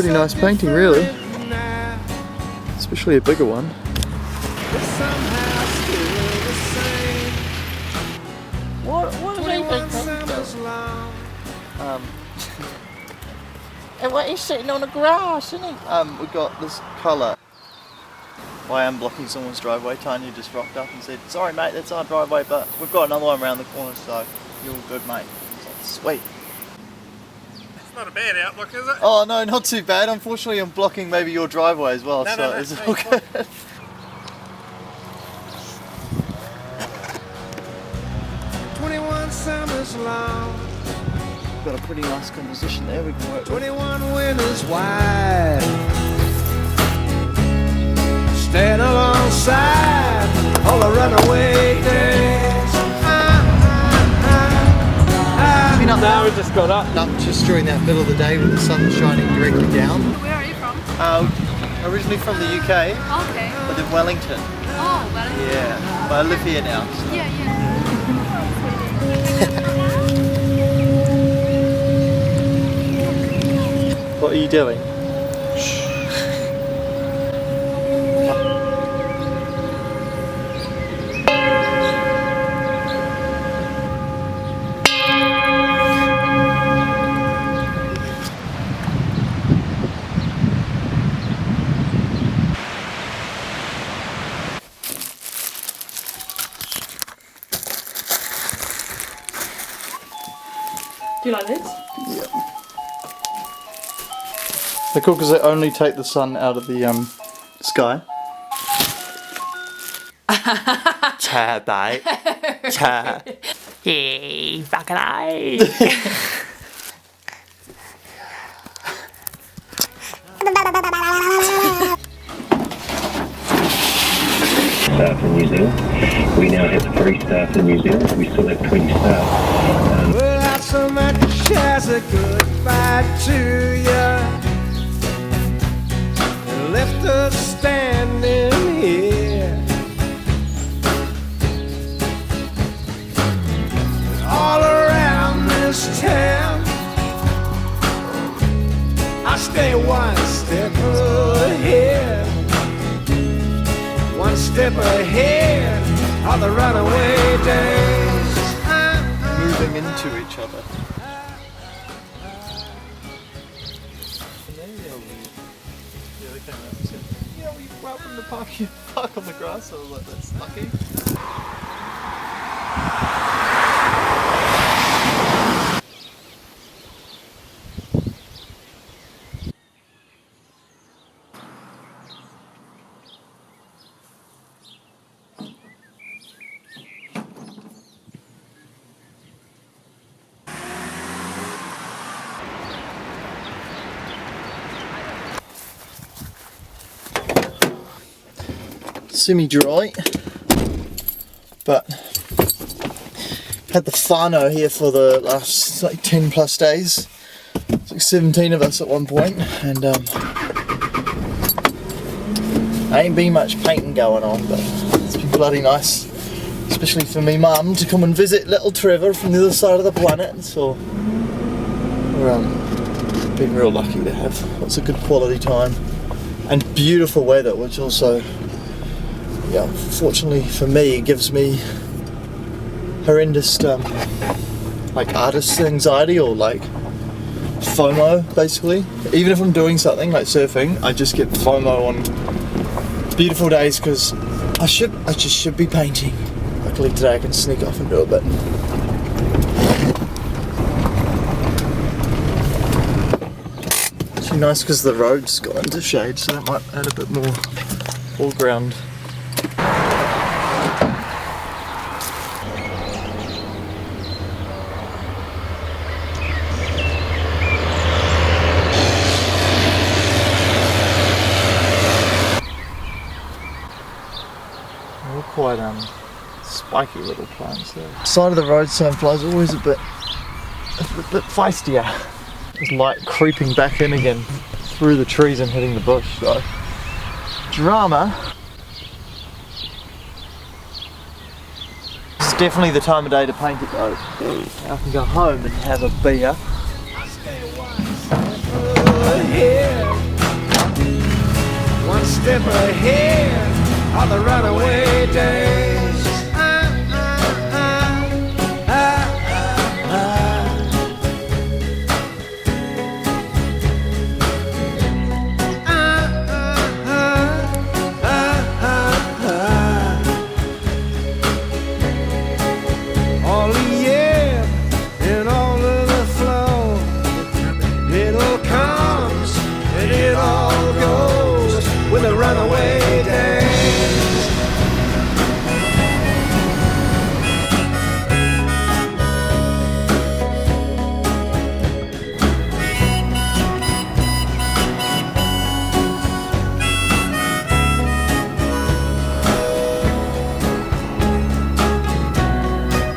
Pretty nice painting, really. Especially a bigger one. What are they thinking? And what, he's sitting on the grass, isn't he? We got this colour. Why I'm blocking someone's driveway. Tanya just rocked up and said, sorry mate, that's our driveway, but we've got another one around the corner, so you're all good, mate. So, sweet. It's not a bad outlook, is it? Oh no, not too bad. Unfortunately, I'm blocking maybe your driveway as well, so it's all good. 21 summers long. Got a pretty nice composition there we can work with. 21 winters wide. Stand alongside all the runaway days. Been up No, we just got up. Up just during that middle of the day with the sun shining directly down. Where are you from? Originally from the UK, Okay. but in Wellington. Oh, Wellington. Yeah, but I live here now. So. Yeah. What are you doing? Do you like this? Yeah. They're cool because they only take the sun out of the sky. Cha bye. Cha. Hey, fucking eye. Staff in New Zealand. We now have 3 staff in New Zealand. We still have 20 staff. Well, not so much as a goodbye to you. Left us standing here. All around this town, I stay one step ahead. One step ahead of the runaway days. Moving into each other. Yeah, they came out and said, yeah, we welcome to park on the grass. I was like, that's lucky. Semi-dry, but had the whānau here for the last like 10 plus days. It's like 17 of us at one point, and ain't been much painting going on, but it's been bloody nice, especially for me mum to come and visit little Trevor from the other side of the planet. So we're been real lucky to have lots of good quality time and beautiful weather, which also, yeah, fortunately for me, it gives me horrendous like artist anxiety or like FOMO basically. Even if I'm doing something like surfing, I just get FOMO on beautiful days because I just should be painting. Luckily today I can sneak off and do a bit. Actually nice because the road's got into shade, so that might add a bit more foreground. Quite spiky little plants there. Side of the road sunflower's always a bit feistier. There's light creeping back in again through the trees and hitting the bush, so drama. It's definitely the time of day to paint it though. I can go home and have a beer. I stay one step ahead. step ahead of the runaway days. All the ebb and all of the flow, it all comes and it all goes with the runaway days.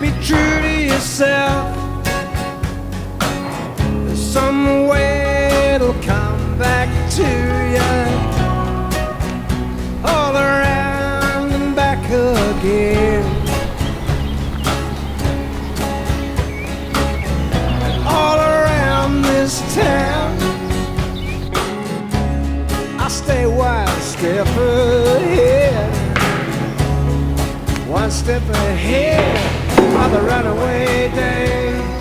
Be true to yourself. Some way it'll come back to you, all around and back again. And all around this town, I stay one step ahead, one step ahead of the runaway days.